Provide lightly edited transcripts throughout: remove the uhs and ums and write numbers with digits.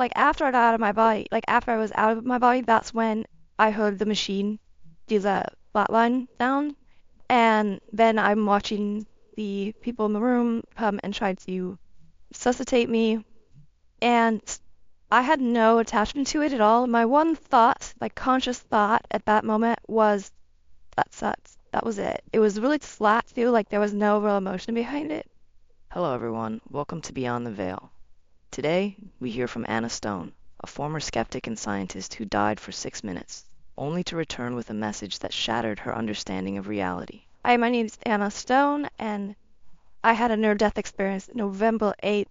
like after I got out of my body, like after I was out of my body, that's when I heard the machine do the flatline sound. And then I'm watching the people in the room come and try to resuscitate me. And I had no attachment to it at all. My one thought, like conscious thought at that moment was, that sucks. That was it. It was really flat too, like there was no real emotion behind it. Hello everyone, welcome to Beyond the Veil. Today, we hear from Anna Stone, a former skeptic and scientist who died for 6 minutes, only to return with a message that shattered her understanding of reality. Hi, my name is Anna Stone, and I had a near-death experience November 8th,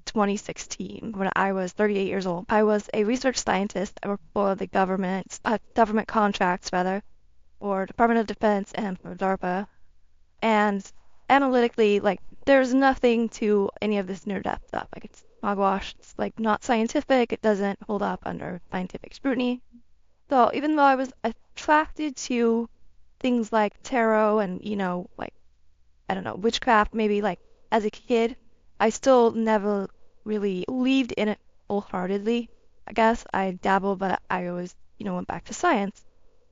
2016, when I was 38 years old. I was a research scientist. I worked for the government contracts rather, for Department of Defense and for DARPA. And analytically, like, there's nothing to any of this near-death stuff. Like, it's hogwash. It's, like, not scientific. It doesn't hold up under scientific scrutiny. So even though I was attracted to things like tarot and, like, I don't know, witchcraft, maybe, like, as a kid, I still never really believed in it wholeheartedly. I guess I dabbled, but I always, went back to science.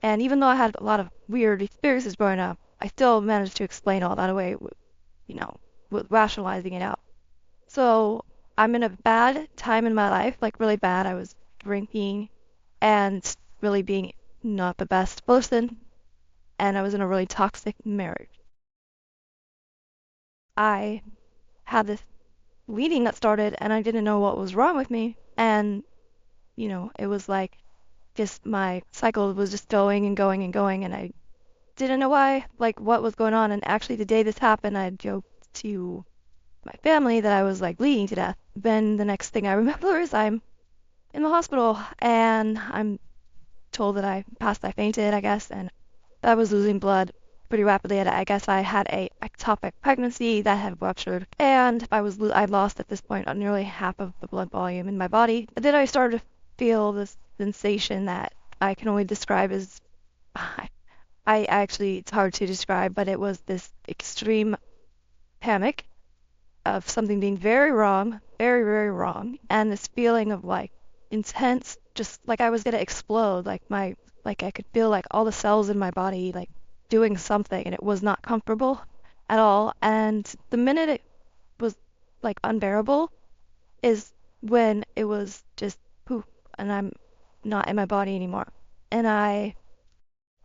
And even though I had a lot of weird experiences growing up, I still managed to explain all that away with, with rationalizing it out. So I'm in a bad time in my life, like really bad. I was drinking and really being not the best person, and I was in a really toxic marriage. I had this bleeding that started, and I didn't know what was wrong with me. And, it was like just my cycle was just going and going and going, and I didn't know why, like what was going on. And actually, the day this happened, I joked to my family that I was like bleeding to death. Then the next thing I remember is I'm in the hospital and I'm told that I fainted, I guess, and I was losing blood pretty rapidly. And I guess I had a ectopic pregnancy that had ruptured, and I lost at this point nearly half of the blood volume in my body. And then I started to feel this sensation that I can only describe as I actually, it's hard to describe, but it was this extreme panic of something being very wrong, very, very wrong, and this feeling of like intense, just like I was gonna explode, like I could feel like all the cells in my body like doing something, and it was not comfortable at all. And the minute it was like unbearable is when it was just poof, and I'm not in my body anymore. And I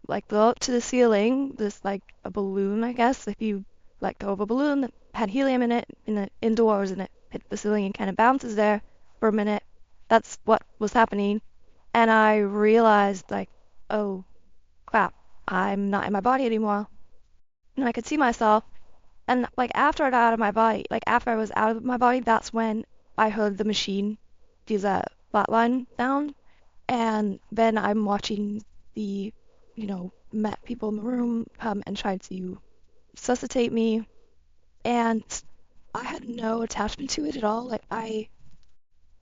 like go up to the ceiling, this like a balloon, I guess, if you let go of a balloon that had helium in it in the indoors and it hit the ceiling and kind of bounces there for a minute. That's what was happening. And I realized like, oh crap, I'm not in my body anymore. And I could see myself. And like after I got out of my body, like after I was out of my body, that's when I heard the machine do the flatline sound. And then I'm watching the, people in the room come and try to resuscitate me. And I had no attachment to it at all. Like I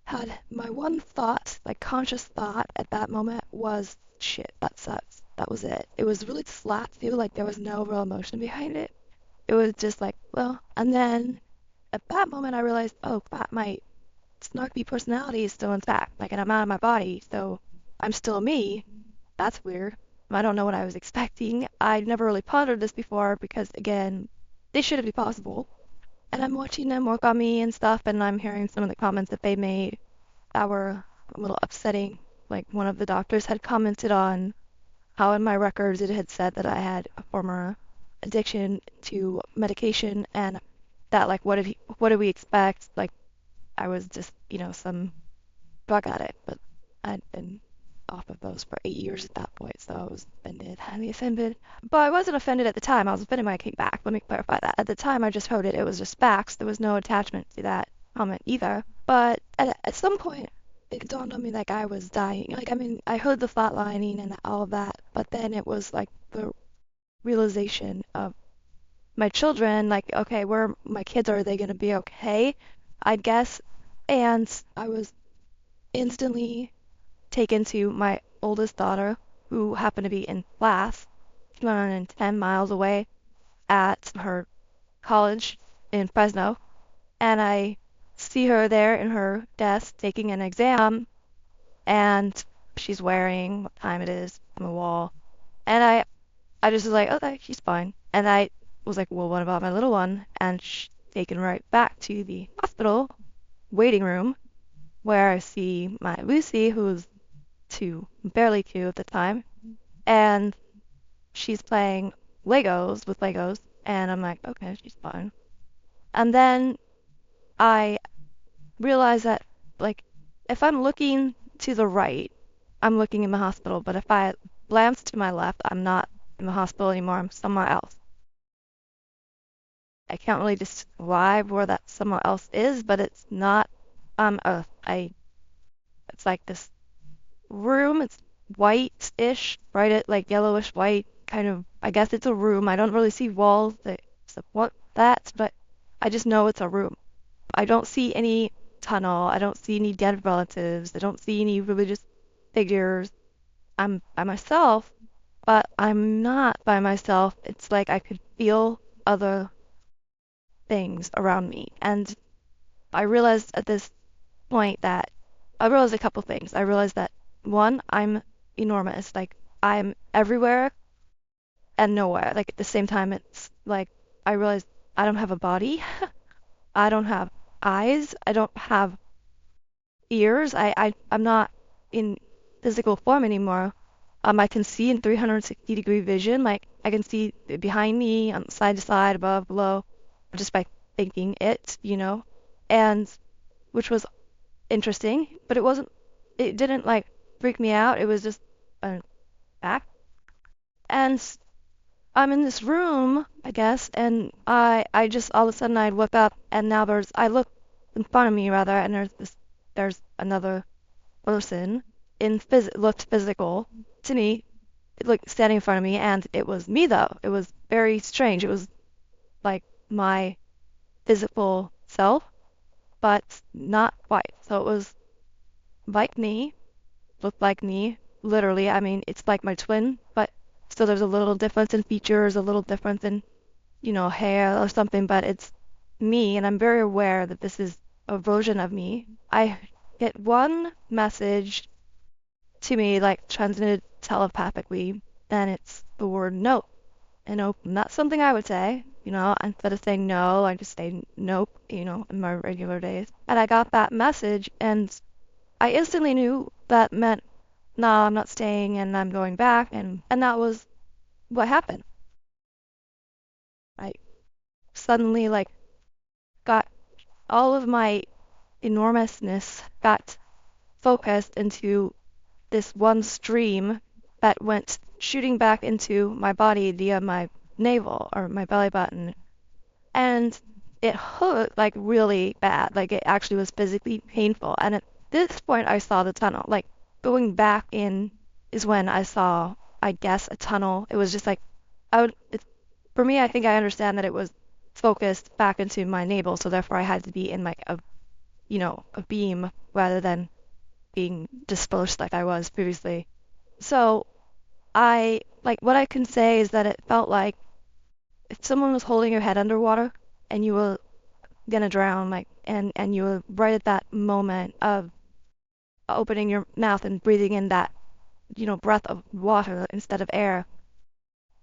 had my one thought, like conscious thought at that moment was, shit, that sucks. That was it. It was really flat too, like there was no real emotion behind it. It was just like, well, and then at that moment I realized, oh crap, my snarky personality is still intact. Like, and I'm out of my body, so I'm still me. That's weird. I don't know what I was expecting. I'd never really pondered this before because, again, this shouldn't be possible. And I'm watching them work on me and stuff, and I'm hearing some of the comments that they made that were a little upsetting. Like, one of the doctors had commented on how in my records it had said that I had a former addiction to medication, and that, like, what did we expect? Like, I was just, some drug addict, but I'd been off of those for 8 years at that point, so I was offended, highly offended. But I wasn't offended at the time. I was offended when I came back. Let me clarify that. At the time, I just heard it. It was just facts. There was no attachment to that comment either. But at some point, it dawned on me like I was dying. Like, I mean, I heard the flatlining and all of that, but then it was like the realization of my children, like, okay, where my kids are they going to be okay? I guess. And I was instantly taken to my oldest daughter, who happened to be in class 210 miles away at her college in Fresno. And I see her there in her desk taking an exam, and she's wearing what time it is on the wall. And I just was like, okay, she's fine. And I was like, well, what about my little one? And she's taken right back to the hospital waiting room where I see my Lucy, who's two, barely two at the time, and she's playing Legos with Legos. And I'm like, okay, she's fine. And then I realize that, like, if I'm looking to the right, I'm looking in the hospital, but if I glance to my left, I'm not in the hospital anymore, I'm somewhere else. I can't really describe where that somewhere else is, but it's not Earth. It's like this room, it's white-ish, bright, like yellowish white, kind of, I guess it's a room. I don't really see walls that support that, but I just know it's a room. I don't see any tunnel. I don't see any dead relatives. I don't see any religious figures. I'm by myself, but I'm not by myself. It's like I could feel other things around me. And I realized at this point that I realized a couple things. I realized that one, I'm enormous. Like I'm everywhere and nowhere. Like at the same time, it's like I realized I don't have a body. I don't have eyes. I don't have ears. I'm not in physical form anymore. I can see in 360-degree vision. Like I can see behind me, on side to side, above, below, just by thinking it. And which was interesting, but it didn't like freak me out. It was just a fact. And I'm in this room, I guess, and I just all of a sudden I'd look up and now I look in front of me rather, and there's another person looked physical to me, like standing in front of me, and it was me though. It was very strange. It was like my physical self, but not quite. So it was like me, looked like me, literally. I mean, it's like my twin, but still there's a little difference in features, a little difference in, hair or something, but it's me, and I'm very aware that this is a version of me. I get one message to me, like transmitted telepathically, and it's the word nope. And nope, not something I would say. Instead of saying no, I just say nope, in my regular days. And I got that message, and I instantly knew that meant, no, I'm not staying, and I'm going back, and that was what happened. I suddenly, like, got all of my enormousness got focused into this one stream that went shooting back into my body via my navel or my belly button. And it hurt like really bad. Like it actually was physically painful. And at this point, I saw the tunnel. Like going back in is when I saw, I guess, a tunnel. It was just like, for me, I think I understand that it was focused back into my navel. So therefore, I had to be in like a beam rather than being dispersed like I was previously. So what I can say is that it felt like if someone was holding your head underwater and you were gonna drown, like, and you were right at that moment of opening your mouth and breathing in that, breath of water instead of air.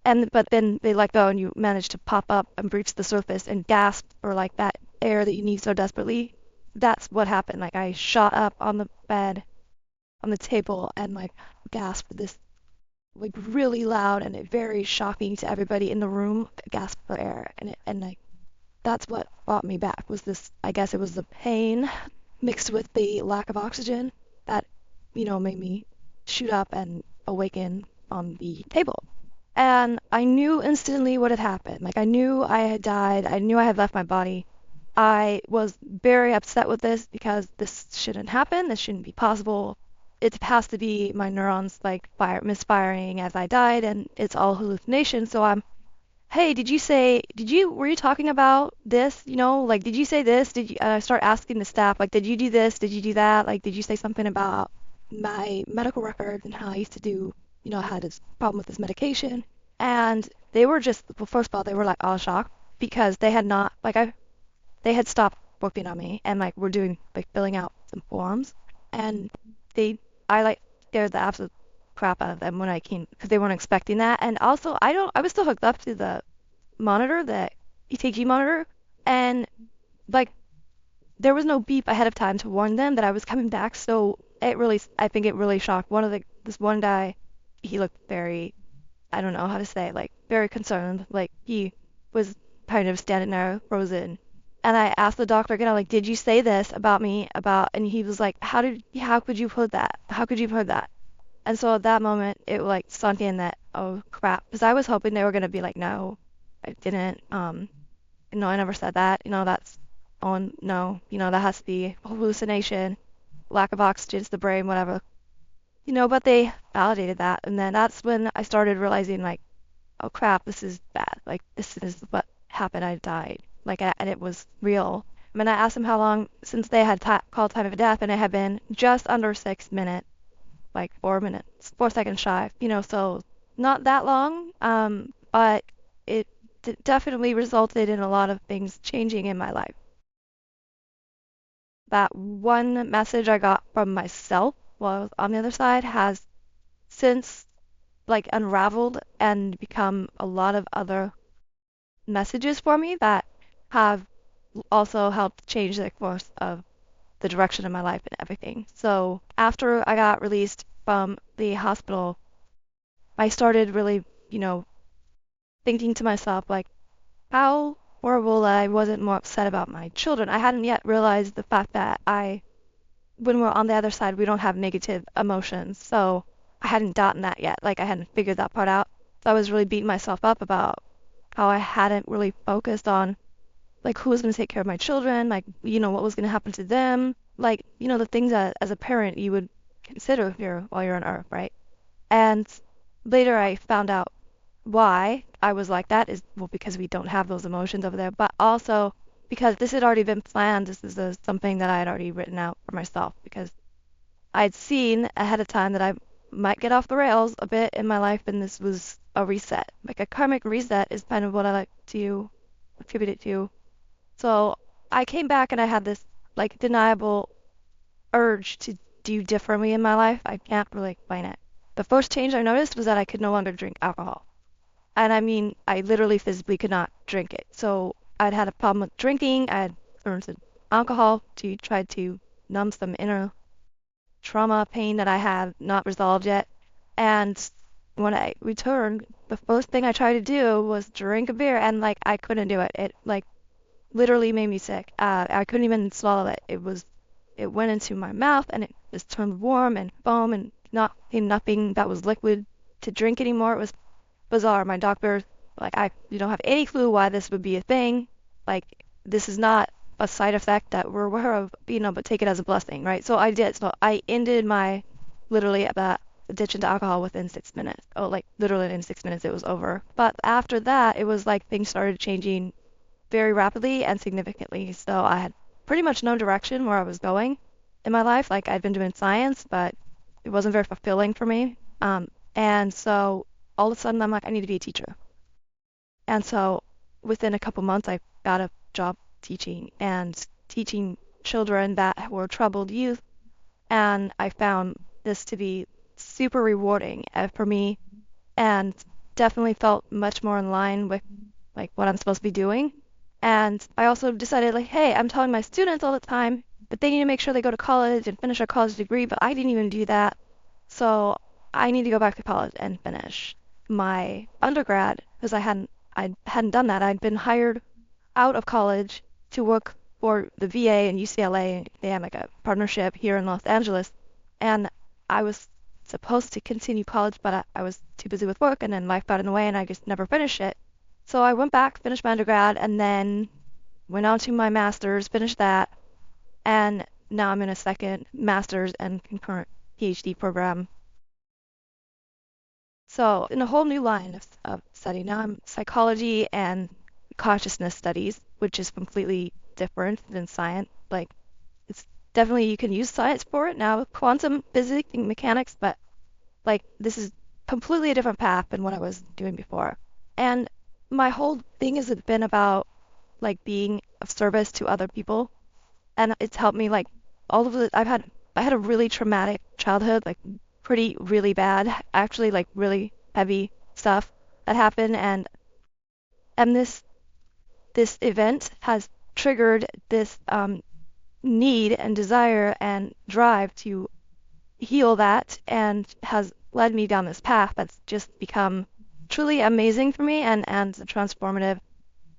But then they let go and you managed to pop up and breach the surface and gasp for like that air that you need so desperately. That's what happened. Like I shot up on the bed, on the table, and like gasped this like really loud and very shocking to everybody in the room gasp for air. And like that's what brought me back was this, I guess it was the pain mixed with the lack of oxygen that, made me shoot up and awaken on the table. And I knew instantly what had happened. Like I knew I had died. I knew I had left my body. I was very upset with this because this shouldn't happen. This shouldn't be possible. It has to be my neurons like misfiring as I died, and it's all hallucination. So hey, were you talking about this? Like, did you say this? And I start asking the staff, like, did you do this? Did you do that? Like, did you say something about my medical records and how I used to do, I had this problem with this medication? And they were just, well, first of all, they were like all shocked because they had not, like, they had stopped working on me, and like we're doing like filling out some forms, and they I like scared the absolute crap out of them when I came because they weren't expecting that. And also I was still hooked up to the monitor, the EKG monitor, and like there was no beep ahead of time to warn them that I was coming back. So I think it really shocked this one guy. He looked very, I don't know how to say, like very concerned. Like he was kind of standing there frozen. And I asked the doctor again, I'm like, did you say this about me? And he was like, how could you put that? How could you put that? And so at that moment, it like sunk in that, oh crap. Because I was hoping they were going to be like, no, I didn't. No, I never said that. That's, oh no, that has to be hallucination, lack of oxygen to the brain, whatever. But they validated that. And then that's when I started realizing, like, oh crap, this is bad. Like, this is what happened. I died. Like, and it was real. I mean, I asked them how long since they had called time of death, and it had been just under 6 minutes, like 4 minutes, 4 seconds shy. So not that long. But it definitely resulted in a lot of things changing in my life. That one message I got from myself while I was on the other side has since like unraveled and become a lot of other messages for me that have also helped change the course of the direction of my life and everything. So after I got released from the hospital, I started really, thinking to myself, like, how horrible that I wasn't more upset about my children. I hadn't yet realized the fact that when we're on the other side, we don't have negative emotions. So I hadn't gotten that yet. Like, I hadn't figured that part out. So I was really beating myself up about how I hadn't really focused on, like, who was going to take care of my children, like, what was going to happen to them, like, the things that as a parent you would consider while you're on Earth, right? And later I found out why I was like that is, well, because we don't have those emotions over there, but also because this had already been planned. This is something that I had already written out for myself because I'd seen ahead of time that I might get off the rails a bit in my life, and this was a reset. Like a karmic reset is kind of what I like to attribute it to. So I came back and I had this like deniable urge to do differently in my life. I can't really explain it. The first change I noticed was that I could no longer drink alcohol. And I mean, I literally physically could not drink it. So I'd had a problem with drinking. I had turned to alcohol to try to numb some inner trauma, pain that I had not resolved yet. And when I returned, the first thing I tried to do was drink a beer, and like I couldn't do it. It like literally made me sick. I couldn't even swallow it. It went into my mouth, and it just turned warm and foam, and nothing that was liquid to drink anymore. It was bizarre. My doctor, like, you don't have any clue why this would be a thing. Like, this is not a side effect that we're aware of, but take it as a blessing, right? So I did. So I ended literally that addiction to alcohol within 6 minutes. Oh, like, literally in 6 minutes it was over. But after that, it was like things started changing very rapidly and significantly. So I had pretty much no direction where I was going in my life. Like, I'd been doing science, but it wasn't very fulfilling for me. And so all of a sudden I'm like, I need to be a teacher. And so within a couple months, I got a job teaching children that were troubled youth. And I found this to be super rewarding for me and definitely felt much more in line with like what I'm supposed to be doing. And I also decided like, hey, I'm telling my students all the time that they need to make sure they go to college and finish a college degree, but I didn't even do that. So I need to go back to college and finish my undergrad because I hadn't done that. I'd been hired out of college to work for the VA and UCLA. They had like a partnership here in Los Angeles, and I was supposed to continue college, but I was too busy with work, and then life got in the way, and I just never finished it. So I went back, finished my undergrad, and then went on to my master's, finished that, and now I'm in a second master's and concurrent PhD program. So in a whole new line of study. Now I'm psychology and consciousness studies, which is completely different than science. Like, it's definitely, you can use science for it now, quantum physics and mechanics, but like this is completely a different path than what I was doing before. And my whole thing has been about like being of service to other people. and it's helped me like all of the I had a really traumatic childhood, like pretty really bad, actually like really heavy stuff that happened, and this event has triggered this need and desire and drive to heal that, and has led me down this path that's just become truly amazing for me and transformative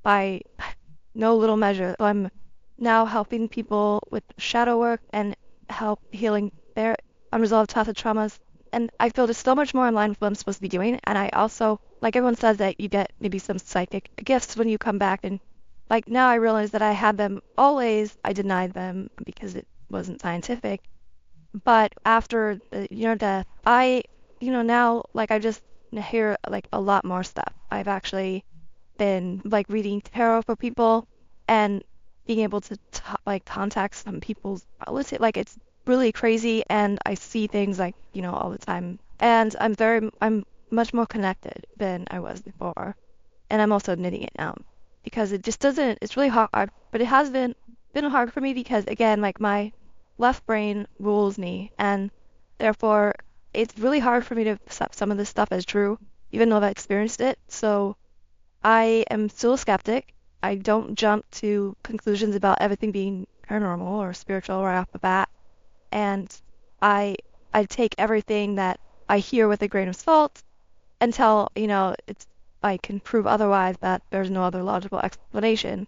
by no little measure. So I'm now helping people with shadow work and help healing their unresolved childhood traumas. And I feel just so much more in line with what I'm supposed to be doing. And I also, like everyone says, that you get maybe some psychic gifts when you come back. And like now I realize that I had them always. I denied them because it wasn't scientific. But after the near death, now like I just hear like a lot more stuff. I've actually been like reading tarot for people and being able to like contact some people's relatives. Like it's really crazy, and I see things like all the time. And I'm much more connected than I was before. And I'm also knitting it now because it just doesn't. It's really hard, but it has been hard for me because again, like my left brain rules me, and therefore it's really hard for me to accept some of this stuff as true, even though I've experienced it. So I am still a skeptic. I don't jump to conclusions about everything being paranormal or spiritual right off the bat. And I I take everything that I hear with a grain of salt until, I can prove otherwise, that there's no other logical explanation.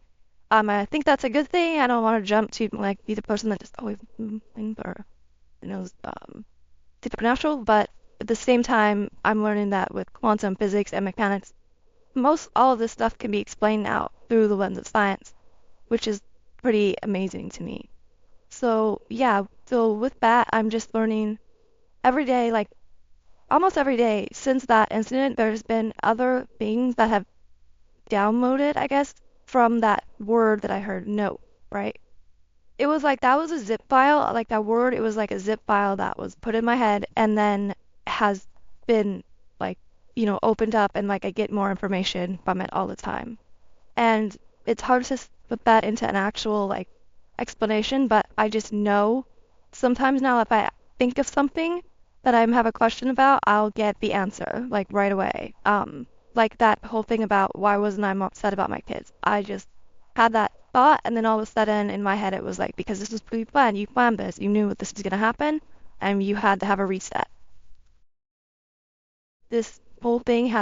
I think that's a good thing. I don't want to jump to like be the person that just always things are, supernatural, but at the same time, I'm learning that with quantum physics and mechanics, most all of this stuff can be explained now through the lens of science, which is pretty amazing to me. So yeah, so with that, I'm just learning every day, like almost every day since that incident, there's been other things that have downloaded, I guess, from that word that I heard, no, right? It was like that was a zip file, like that word, it was like a zip file that was put in my head and then has been like, opened up, and like I get more information from it all the time. And it's hard to put that into an actual like explanation, but I just know sometimes now if I think of something that I have a question about, I'll get the answer like right away. Like that whole thing about why wasn't I more upset about my kids? I just had that thought, and then all of a sudden in my head it was like, because this was pre-planned, you planned this, you knew this was gonna happen, and you had to have a reset. This whole thing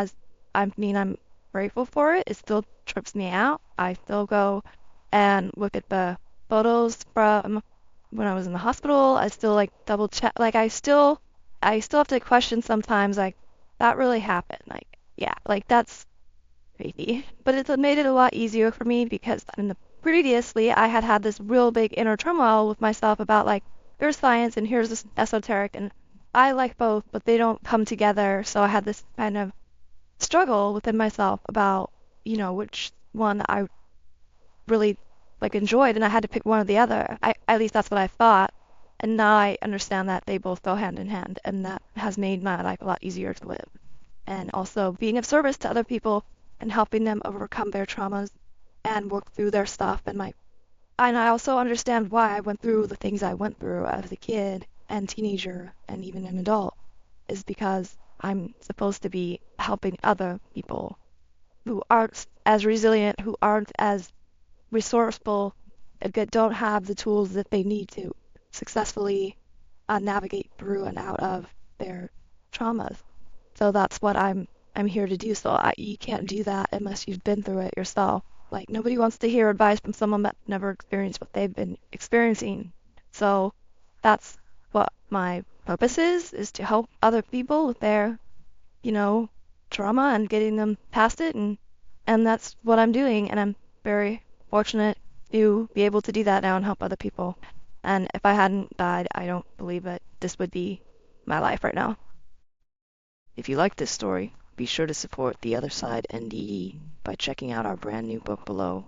I mean, I'm grateful for it. It still trips me out. I still go and look at the photos from when I was in the hospital. I still like double check, like I still have to question sometimes, like that really happened. Like, yeah, like that's crazy. But it's made it a lot easier for me because previously I had this real big inner turmoil with myself about like here's science and here's this esoteric, and I like both, but they don't come together. So I had this kind of struggle within myself about, which one I really like enjoyed, and I had to pick one or the other. At least that's what I thought. And now I understand that they both go hand in hand, and that has made my life a lot easier to live. And also being of service to other people and helping them overcome their traumas and work through their stuff, and I also understand why I went through the things I went through as a kid and teenager and even an adult, is because I'm supposed to be helping other people who aren't as resilient, who aren't as resourceful, don't have the tools that they need to successfully navigate through and out of their traumas. So that's what I'm here to do. So you can't do that unless you've been through it yourself. Like nobody wants to hear advice from someone that never experienced what they've been experiencing. So that's what my purpose is to help other people with their, you know, trauma and getting them past it, and that's what I'm doing, and I'm very fortunate to be able to do that now and help other people. And if I hadn't died, I don't believe that this would be my life right now. If you like this story, be sure to support The Other Side NDE by checking out our brand new book below.